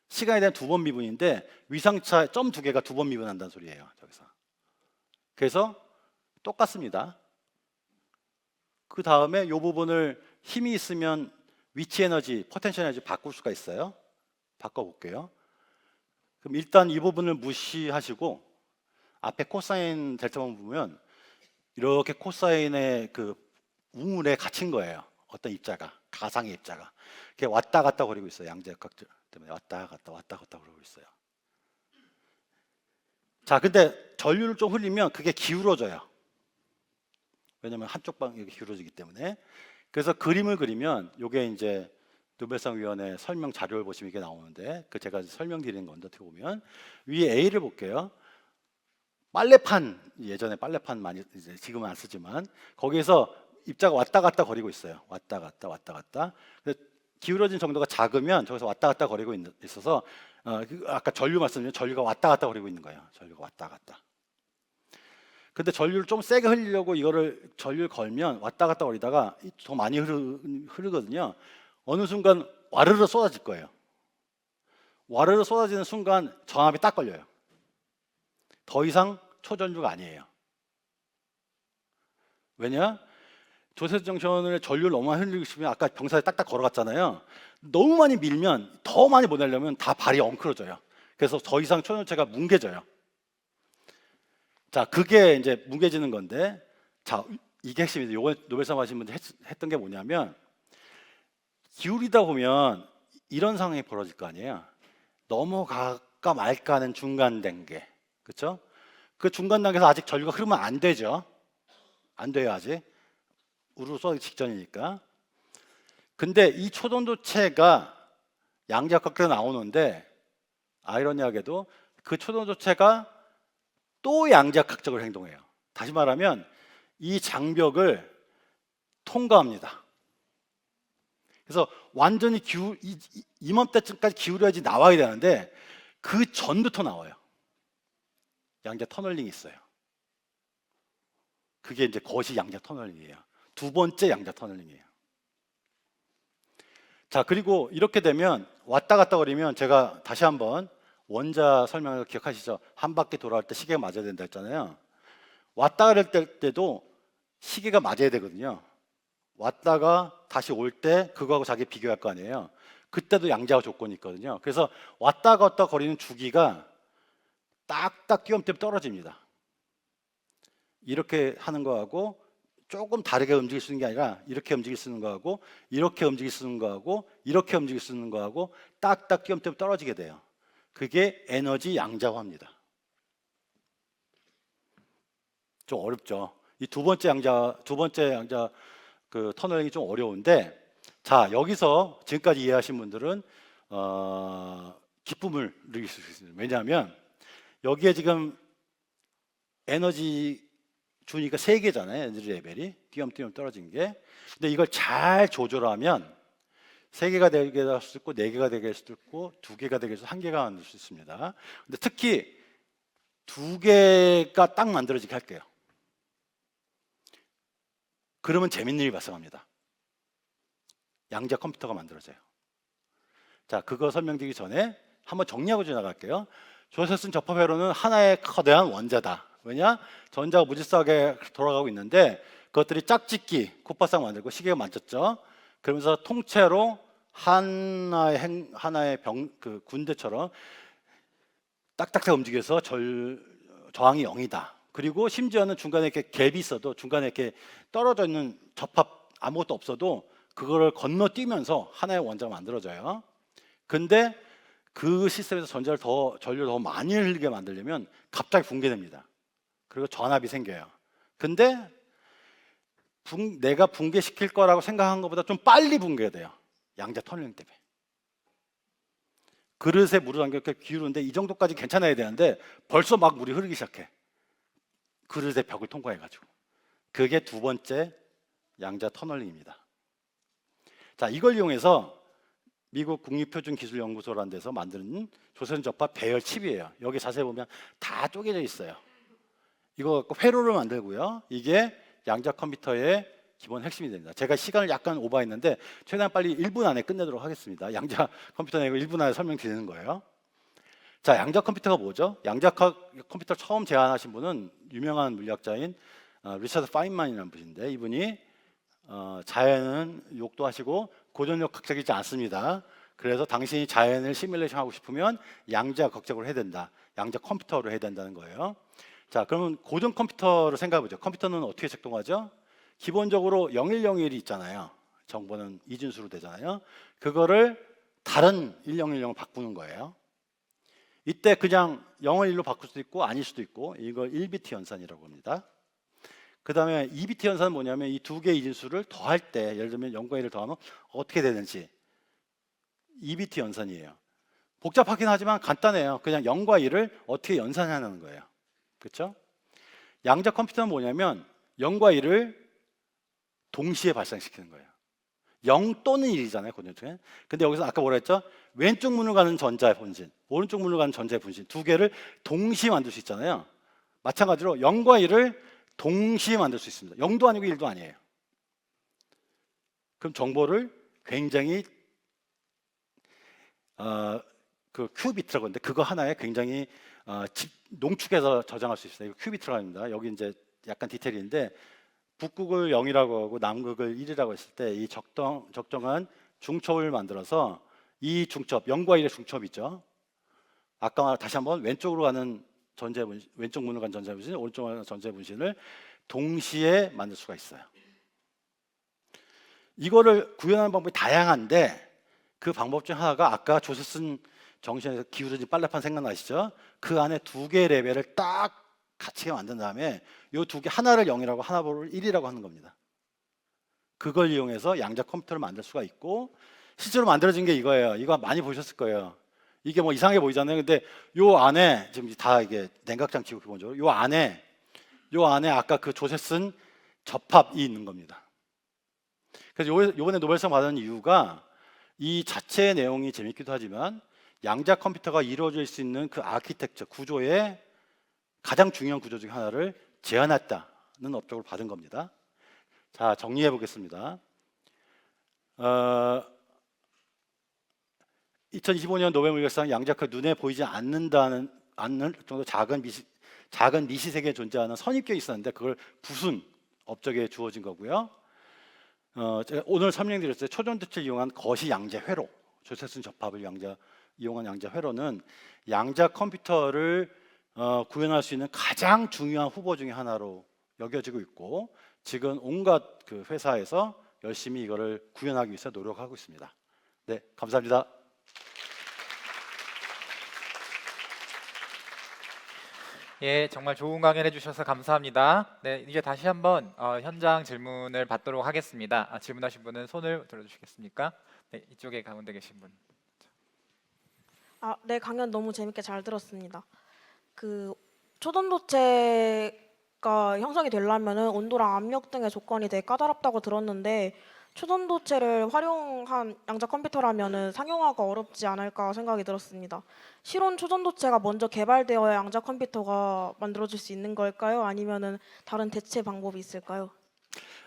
시간에 대한 두 번 미분인데 위상차 점 두 개가 두 번 미분한다는 소리예요. 저기서. 그래서 똑같습니다. 그 다음에 이 부분을 힘이 있으면 위치 에너지, 포텐셜 에너지 바꿀 수가 있어요. 바꿔볼게요. 그럼 일단 이 부분을 무시하시고 앞에 코사인 델타만 보면 이렇게 코사인의 그 우물에 갇힌 거예요. 어떤 입자가, 가상의 입자가. 그게 왔다 갔다 거리고 있어요. 양자역학 때문에 왔다 갔다 거리고 있어요. 자, 근데 전류를 좀 흘리면 그게 기울어져요. 왜냐면 한쪽 방향이 기울어지기 때문에. 그래서 그림을 그리면 이게 이제 노벨상 위원회 설명 자료를 보시면 이게 나오는데 그 제가 설명드리는 건데 어떻게 보면 위에 A를 볼게요. 빨래판, 예전에 빨래판 많이 이제 지금은 안 쓰지만 거기에서 입자가 왔다 갔다 거리고 있어요. 왔다 갔다. 기울어진 정도가 작으면 저기서 왔다 갔다 거리고 있어서 아까 전류 말씀드린 전류가 왔다 갔다 거리고 있는 거예요. 전류가 왔다 갔다. 근데 전류를 좀 세게 흘리려고 이거를 전류를 걸면 왔다 갔다 거리다가 더 많이 흐르거든요. 어느 순간 와르르 쏟아질 거예요. 와르르 쏟아지는 순간 전압이 딱 걸려요. 더 이상 초전류가 아니에요. 왜냐? 조세스 정션을 전류를 너무 많이 흘리고 싶으면 아까 병사에 딱딱 걸어갔잖아요. 너무 많이 밀면 더 많이 보내려면 다 발이 엉클어져요. 그래서 더 이상 초전체가 뭉개져요. 자, 그게 이제 뭉개지는 건데, 자, 이게 핵심이죠. 요번에 노벨상 받으신 분들 했던 게 뭐냐면 기울이다 보면 이런 상황이 벌어질 거 아니에요. 넘어갈까 말까 하는 중간 단계, 그렇죠? 그 중간 단계에서 아직 전류가 흐르면 안 되죠. 안 돼요, 아직. 우르르 쏟아지기 직전이니까. 근데 이 초전도체가 양자역학에서 나오는데 아이러니하게도 그 초전도체가 또 양자역학적으로 행동해요. 다시 말하면 이 장벽을 통과합니다. 그래서 완전히 이맘때쯤까지 기울여야지 나와야 되는데 그 전부터 나와요. 양자 터널링이 있어요. 그게 이제 그것이 양자 터널링이에요. 두 번째 양자 터널링이에요. 자, 그리고 이렇게 되면 왔다 갔다 거리면 제가 다시 한번 원자 설명을 기억하시죠? 한 바퀴 돌아올 때 시계가 맞아야 된다 했잖아요. 왔다 갈 때도 시계가 맞아야 되거든요. 왔다가 다시 올 때 그거하고 자기 비교할 거 아니에요. 그때도 양자 조건이 있거든요. 그래서 왔다 갔다 거리는 주기가 딱딱 끼엄 때문에 떨어집니다. 이렇게 하는 거하고 조금 다르게 움직일 수 있는 게 아니라 이렇게 움직일 수 있는 거하고 이렇게 움직일 수 있는 거하고 이렇게 움직일 수 있는 거하고 딱딱 띄엄띄엄 떨어지게 돼요. 그게 에너지 양자화입니다. 좀 어렵죠. 이 두 번째 양자 그 터널링이 좀 어려운데, 자 여기서 지금까지 이해하신 분들은 기쁨을 느낄 수 있습니다. 왜냐하면 여기에 지금 에너지 주니까 3개잖아요. 에너지 레벨이 띄엄띄엄 떨어진 게. 근데 이걸 잘 조절하면 3개가 되게 할 수도 있고 4개가 되게 할 수도 있고 2개가 되게 해서 1개가 만들 수 있습니다. 근데 특히 2개가 딱 만들어지게 할게요. 그러면 재밌는 일이 발생합니다. 양자 컴퓨터가 만들어져요. 자, 그거 설명드리기 전에 한번 정리하고 지나갈게요. 조세슨 접합 회로는 하나의 거대한 원자다. 왜냐? 전자가 무질서하게 돌아가고 있는데 그것들이 짝짓기, 콧바싹 만들고 시계가 만졌죠. 그러면서 통째로 하나의 그 군대처럼 딱딱딱 움직여서 저항이 0이다. 그리고 심지어는 중간에 이렇게 갭이 있어도 중간에 이렇게 떨어져 있는 접합 아무것도 없어도 그거를 건너뛰면서 하나의 원자가 만들어져요. 근데 그 시스템에서 전류를 더 많이 흘리게 만들려면 갑자기 붕괴됩니다. 그리고 전압이 생겨요. 근데 내가 붕괴시킬 거라고 생각한 것보다 좀 빨리 붕괴가 돼요. 양자 터널링 때문에. 그릇에 물을 담겨 기울는데 이 정도까지 괜찮아야 되는데 벌써 막 물이 흐르기 시작해. 그릇의 벽을 통과해가지고. 그게 두 번째 양자 터널링입니다. 자, 이걸 이용해서 미국 국립표준기술연구소라는 데서 만든 조선 접합 배열 칩이에요. 여기 자세히 보면 다 쪼개져 있어요. 이거 갖고 회로를 만들고요. 이게 양자 컴퓨터의 기본 핵심이 됩니다. 제가 시간을 약간 오버했는데 최대한 빨리 1분 안에 끝내도록 하겠습니다. 양자 컴퓨터 내고 1분 안에 설명드리는 거예요. 자, 양자 컴퓨터가 뭐죠? 양자 컴퓨터 처음 제안하신 분은 유명한 물리학자인 리처드 파인만이라는 분인데, 이분이 자연은 욕도 하시고 고전력 극적이지 않습니다. 그래서 당신이 자연을 시뮬레이션 하고 싶으면 양자 극적으로 해야 된다. 양자 컴퓨터로 해야 된다는 거예요. 자, 그러면 고전 컴퓨터를 생각해 보죠. 컴퓨터는 어떻게 작동하죠? 기본적으로 0101이 있잖아요. 정보는 이진수로 되잖아요. 그거를 다른 1010을 바꾸는 거예요. 이때 그냥 0을 1로 바꿀 수도 있고 아닐 수도 있고, 이걸 1비트 연산이라고 합니다. 그 다음에 2비트 연산은 뭐냐면 이 두 개의 이진수를 더할 때, 예를 들면 0과 1을 더하면 어떻게 되는지 2비트 연산이에요. 복잡하긴 하지만 간단해요. 그냥 0과 1을 어떻게 연산하는 거예요. 그렇죠? 양자 컴퓨터는 뭐냐면 0과 1을 동시에 발생시키는 거예요. 0 또는 1이잖아요, 고전통에. 근데 여기서 아까 뭐라 했죠? 왼쪽 문으로 가는 전자의 분신, 오른쪽 문으로 가는 전자의 분신 두 개를 동시에 만들 수 있잖아요. 마찬가지로 0과 1을 동시에 만들 수 있습니다. 0도 아니고 1도 아니에요. 그럼 정보를 굉장히 그 큐비트라고 하는데 그거 하나에 굉장히 농축해서 저장할 수 있어요. 이거 큐비트라고 합니다. 여기 이제 약간 디테일인데 북극을 0이라고 하고 남극을 1이라고 했을 때 이 적정한 중첩을 만들어서 이 중첩, 0과 1의 중첩 있죠. 아까 다시 한번 왼쪽으로 가는 전자의 분신, 왼쪽 문으로 가는 전자의 분신, 오른쪽으로 가는 전자의 분신을 동시에 만들 수가 있어요. 이거를 구현하는 방법이 다양한데 그 방법 중 하나가 아까 조세슨 정신에서 기울어진 빨래판 생각나시죠? 그 안에 두 개의 레벨을 딱 같이 만든 다음에 이 두 개, 하나를 0이라고 하나를 1이라고 하는 겁니다. 그걸 이용해서 양자 컴퓨터를 만들 수가 있고, 실제로 만들어진 게 이거예요. 이거 많이 보셨을 거예요. 이게 뭐 이상하게 보이잖아요. 근데 요 안에 지금 다 이게 냉각장치고 기본적으로 요 안에 아까 그 조세슨 접합이 있는 겁니다. 그래서 요번에 노벨상 받은 이유가 이 자체의 내용이 재밌기도 하지만 양자 컴퓨터가 이루어질 수 있는 그 아키텍처 구조의 가장 중요한 구조 중 하나를 제안했다는 업적을 받은 겁니다. 자, 정리해 보겠습니다. 2025년 노벨 물리학상 양자가 눈에 보이지 않는 정도 작은 미시세계에 존재하는 선입견이 있었는데 그걸 부순 업적에 주어진 거고요. 제가 오늘 설명드렸어요. 초전도체를 이용한 거시 양자 회로, 조세슨 접합을 이용한 양자 회로는 양자 컴퓨터를 구현할 수 있는 가장 중요한 후보 중에 하나로 여겨지고 있고 지금 온갖 그 회사에서 열심히 이거를 구현하기 위해서 노력하고 있습니다. 네, 감사합니다. 예, 정말 좋은 강연 해주셔서 감사합니다. 네, 이제 다시 한번 현장 질문을 받도록 하겠습니다. 질문하신 분은 손을 들어주시겠습니까? 네, 이쪽에 가운데 계신 분. 네, 강연 너무 재밌게 잘 들었습니다. 그 초전도체가 형성이 되려면은 온도랑 압력 등의 조건이 되게 까다롭다고 들었는데 초전도체를 활용한 양자 컴퓨터라면은 상용화가 어렵지 않을까 생각이 들었습니다. 실온 초전도체가 먼저 개발되어야 양자 컴퓨터가 만들어질 수 있는 걸까요? 아니면은 다른 대체 방법이 있을까요?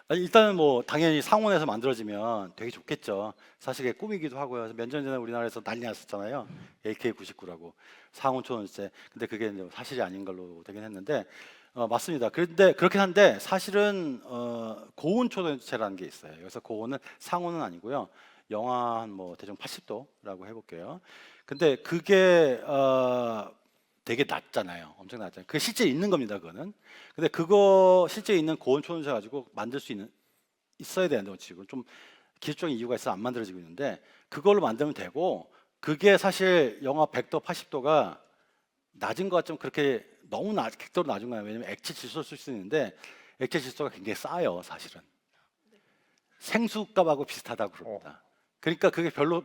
아니, 일단은 뭐 당연히 상온에서 만들어지면 되게 좋겠죠. 사실 그게 꿈이기도 하고요. 몇 년 전에 우리나라에서 난리 났었잖아요. AK-99라고 상온 초전도체. 근데 그게 이제 사실이 아닌 걸로 되긴 했는데 맞습니다. 그런데 그렇긴 한데 사실은 고온 초전도체라는 게 있어요. 그래서 고온은 상온은 아니고요. 영하 한 뭐 대충 80도라고 해볼게요. 근데 그게 되게 낮잖아요. 엄청 낮잖아요. 그게 실제 있는 겁니다. 그거는. 근데 그거 실제 있는 고온 초전도체 가지고 만들 수 있어야 되는데 지금 좀 기술적인 이유가 있어 안 만들어지고 있는데 그걸로 만들면 되고 그게 사실 영하 100도, 80도가 낮은 것 같지만 그렇게 너무 극도로 낮은 거예요. 왜냐면 액체 질소를 쓸 수 있는데 액체 질소가 굉장히 싸요, 사실은. 생수값하고 비슷하다고 그럽니다. 그러니까 그게 별로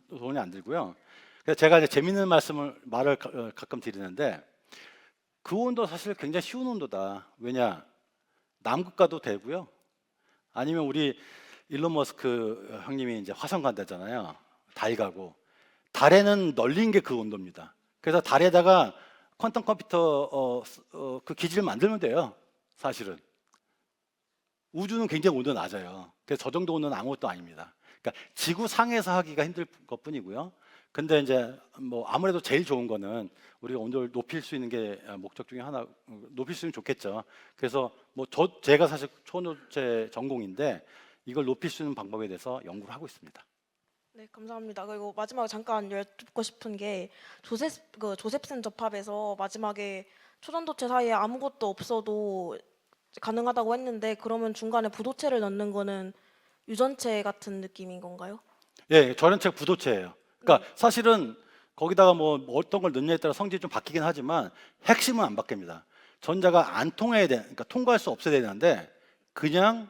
돈이 안 들고요. 그래서 제가 이제 재밌는 말을 가끔 드리는데 그 온도 사실 굉장히 쉬운 온도다. 왜냐? 남극 가도 되고요. 아니면 우리 일론 머스크 형님이 이제 화성 간다잖아요. 달 가고 달에는 널린 게 그 온도입니다. 그래서 달에다가 퀀텀 컴퓨터 그 기지를 만들면 돼요. 사실은 우주는 굉장히 온도 낮아요. 그래서 저 정도 온도는 아무것도 아닙니다. 그러니까 지구 상에서 하기가 힘들 것뿐이고요. 근데 이제 뭐 아무래도 제일 좋은 거는 우리가 온도를 높일 수 있는 게 목적 중에 하나, 높일 수 있으면 좋겠죠. 그래서 뭐 제가 사실 초전도체 전공인데 이걸 높일 수 있는 방법에 대해서 연구를 하고 있습니다. 네, 감사합니다. 그리고 마지막에 잠깐 여쭙고 싶은 게 조셉슨 접합에서 마지막에 초전도체 사이에 아무것도 없어도 가능하다고 했는데 그러면 중간에 부도체를 넣는 거는 유전체 같은 느낌인 건가요? 예, 저련체 부도체예요. 그러니까 사실은 거기다가 뭐 어떤 걸 넣느냐에 따라 성질이 좀 바뀌긴 하지만 핵심은 안 바뀝니다. 전자가 안 통해야 돼, 그러니까 통과할 수 없어야 되는데 그냥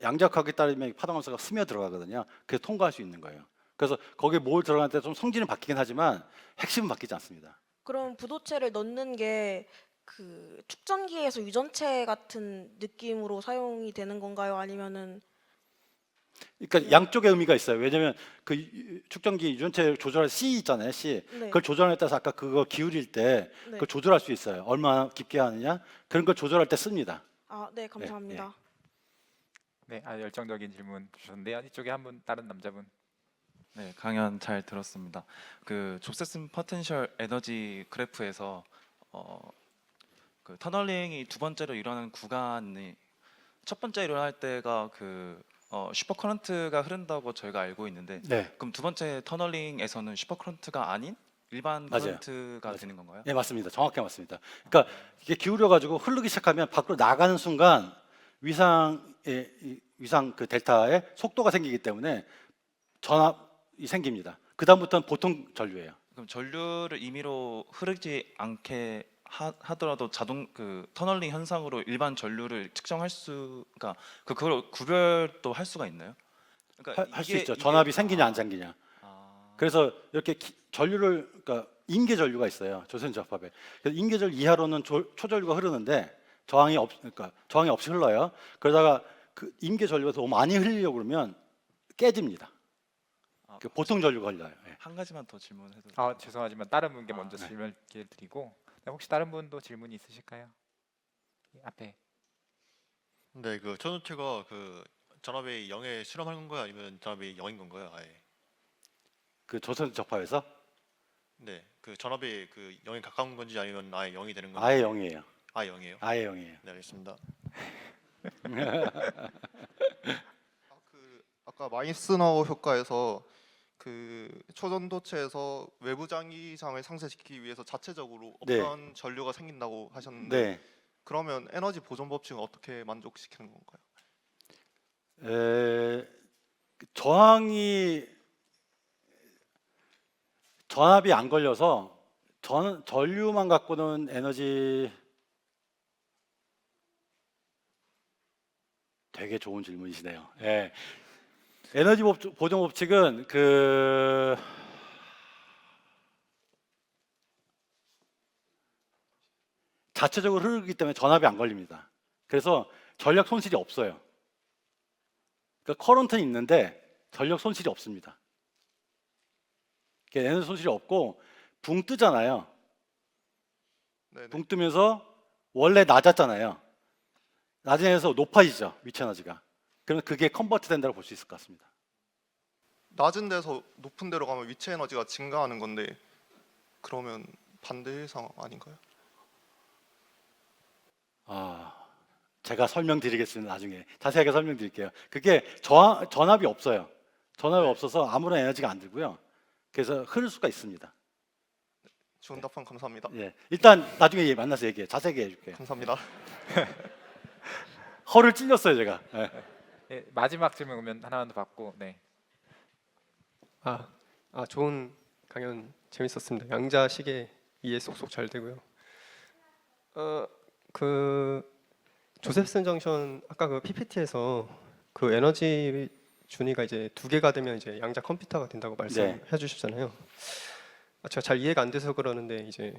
양자역학에 따르면 파동함수가 스며 들어가거든요. 그래서 통과할 수 있는 거예요. 그래서 거기에 뭘 들어갈 때 좀 성질은 바뀌긴 하지만 핵심은 바뀌지 않습니다. 그럼 부도체를 넣는 게 그 축전기에서 유전체 같은 느낌으로 사용이 되는 건가요? 아니면은 그러니까 양쪽의 의미가 있어요. 왜냐하면 그 축전기 유전체 조절할 C 있잖아요. C. 네, 그걸 조절에 따라서 아까 그거 기울일 때 네. 그걸 조절할 수 있어요. 얼마나 깊게 하느냐 그런 걸 조절할 때 씁니다. 네, 감사합니다. 네, 열정적인 질문 주셨는데요. 이쪽에 한 분, 다른 남자분. 네, 강연 잘 들었습니다. 그 좁세슨 포텐셜 에너지 그래프에서 그 터널링이 두 번째로 일어나는 구간이 첫 번째 일어날 때가 그 슈퍼 커런트가 흐른다고 저희가 알고 있는데 네, 그럼 두 번째 터널링에서는 슈퍼 커런트가 아닌 일반 맞아요. 커런트가 맞아요. 되는 건가요? 네, 맞습니다. 정확히 맞습니다. 그러니까 이게 기울여 가지고 흐르기 시작하면 밖으로 나가는 순간 위상 그 델타에 속도가 생기기 때문에 전압이 생깁니다. 그 다음부터는 보통 전류예요. 그럼 전류를 임의로 흐르지 않게 하더라도 자동 그 터널링 현상으로 일반 전류를 측정할 수가 그걸 구별도 할 수가 있나요? 그러니까 할 수 있죠. 전압이 생기냐 안 생기냐. 그래서 이렇게 전류를 그러니까 임계 전류가 있어요. 조선 접합에. 그래서 임계 전류 이하로는 초전류가 흐르는데 그러니까 저항이 없이 흘러요. 그러다가 그 임계 전류가 더 많이 흘리려고 그러면 깨집니다. 그 보통 전류가 흘러요. 예. 한 가지만 더 질문해도 죄송하지만 다른 분께 먼저 네. 질문 기회 드리고 네, 혹시 다른 분도 질문이 있으실까요? 앞에. 네, 그 초전도체가 그 전압이 0에 실험하는 건가요? 아니면 전압이 0인 건가요? 아예. 그 조선 접합에서 네, 그 전압이 그 0에 가까운 건지 아니면 아예 0이 되는 건지. 아예 0이에요. 아예 0이에요. 아예 0이에요. 네, 알겠습니다. 아까 마이스너 효과에서 그 초전도체에서 외부 장기장을 상쇄시키기 위해서 자체적으로 네. 어떤 전류가 생긴다고 하셨는데 네. 그러면 에너지 보존 법칙은 어떻게 만족시키는 건가요? 저항이 전압이 안 걸려서 전류만 갖고는 에너지 되게 좋은 질문이시네요. 예. 에너지 보존 법칙은 자체적으로 흐르기 때문에 전압이 안 걸립니다. 그래서 전력 손실이 없어요. 그러니까 커런트는 있는데 전력 손실이 없습니다. 에너지 손실이 없고 붕 뜨잖아요. 네네. 붕 뜨면서 원래 낮았잖아요. 낮아져서 높아지죠, 위치 에너지가. 그러면 그게 컨버트 된다고 볼 수 있을 것 같습니다. 낮은 데서 높은 데로 가면 위치 에너지가 증가하는 건데 그러면 반대의 상황 아닌가요? 제가 설명드리겠습니다. 나중에 자세하게 설명드릴게요. 그게 전압이 없어요. 전압이 없어서 아무런 에너지가 안 들고요. 그래서 흐를 수가 있습니다. 좋은 답변 감사합니다. 예, 일단 나중에 만나서 자세하게 해줄게요. 감사합니다. 허를 찔렸어요, 제가. 예. 예, 마지막 질문 오면 하나만 더 받고. 네. 좋은 강연 재밌었습니다. 양자 시계 이해 쏙쏙 잘 되고요. 그 조셉슨 정션 아까 그 PPT에서 그 에너지 준위가 이제 2개가 되면 이제 양자 컴퓨터가 된다고 말씀해 주셨잖아요. 제가 잘 이해가 안 돼서 그러는데 이제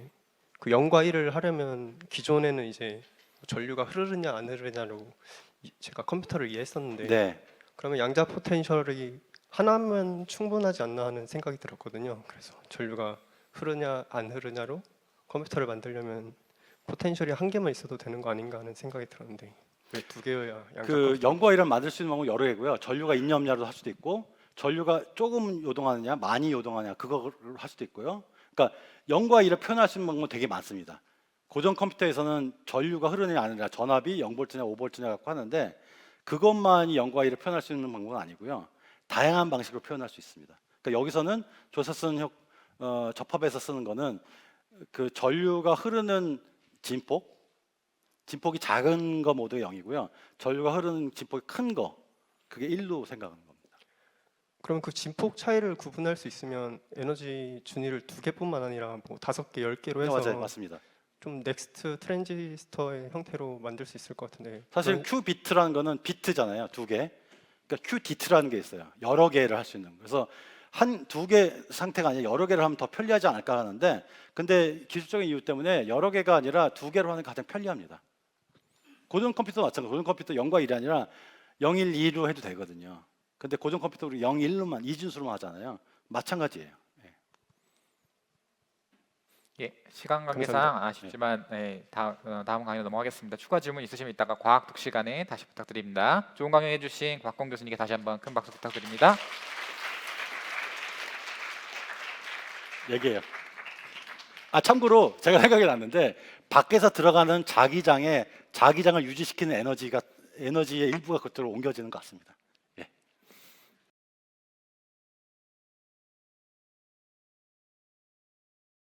그 0과 1을 하려면 기존에는 이제 전류가 흐르느냐 안 흐르느냐로 제가 컴퓨터를 이해했었는데 네. 그러면 양자 포텐셜이 하나면 충분하지 않나 하는 생각이 들었거든요. 그래서 전류가 흐르냐 안 흐르냐로 컴퓨터를 만들려면 포텐셜이 한 개만 있어도 되는 거 아닌가 하는 생각이 들었는데 왜 2개여야 양자 그 0과 1을 만들 수 있는 방법 여러 개고요. 전류가 있냐 없냐로 할 수도 있고, 전류가 조금 요동하느냐, 많이 요동하느냐 그거를 할 수도 있고요. 그러니까 0과 1을 표현할 수 있는 방법은 되게 많습니다. 고전 컴퓨터에서는 전류가 흐르느냐 안 흐르느냐, 전압이 0V냐 5V냐 갖고 하는데 그것만이 0과 1을 표현할 수 있는 방법은 아니고요. 다양한 방식으로 표현할 수 있습니다. 그러니까 여기서는 조셉슨 접합에서 쓰는 거는 그 전류가 흐르는 진폭이 작은 거 모두 0이고요. 전류가 흐르는 진폭이 큰 거, 그게 1로 생각하는 겁니다. 그럼 그 진폭 차이를 구분할 수 있으면 에너지 준위를 2개뿐만 아니라 뭐 5개, 10개로 해서 맞아요, 맞습니다. 좀 넥스트 트랜지스터의 형태로 만들 수 있을 것 같은데 사실 q 비트라는 거는 비트잖아요, 2개. 그러니까 q 디트라는 게 있어요. 여러 개를 할 수 있는. 그래서 한 2개 상태가 아니라 여러 개를 하면 더 편리하지 않을까 하는데, 근데 기술적인 이유 때문에 여러 개가 아니라 2개로 하는 게 가장 편리합니다. 고전 컴퓨터 마찬가지. 고전 컴퓨터 0과 1이 아니라 0, 1, 2로 해도 되거든요. 근데 고전 컴퓨터 우리 0, 1로만 이진수로만 하잖아요. 마찬가지예요. 예, 시간 관계상 아쉽지만 다음 강의로 넘어가겠습니다. 추가 질문 있으시면 이따가 과학독 시간에 다시 부탁드립니다. 좋은 강연해 주신 곽공 교수님께 다시 한번 큰 박수 부탁드립니다. 얘기해요. 참고로 제가 생각이 났는데 밖에서 들어가는 자기장을 유지시키는 에너지의 일부가 그쪽으로 옮겨지는 것 같습니다.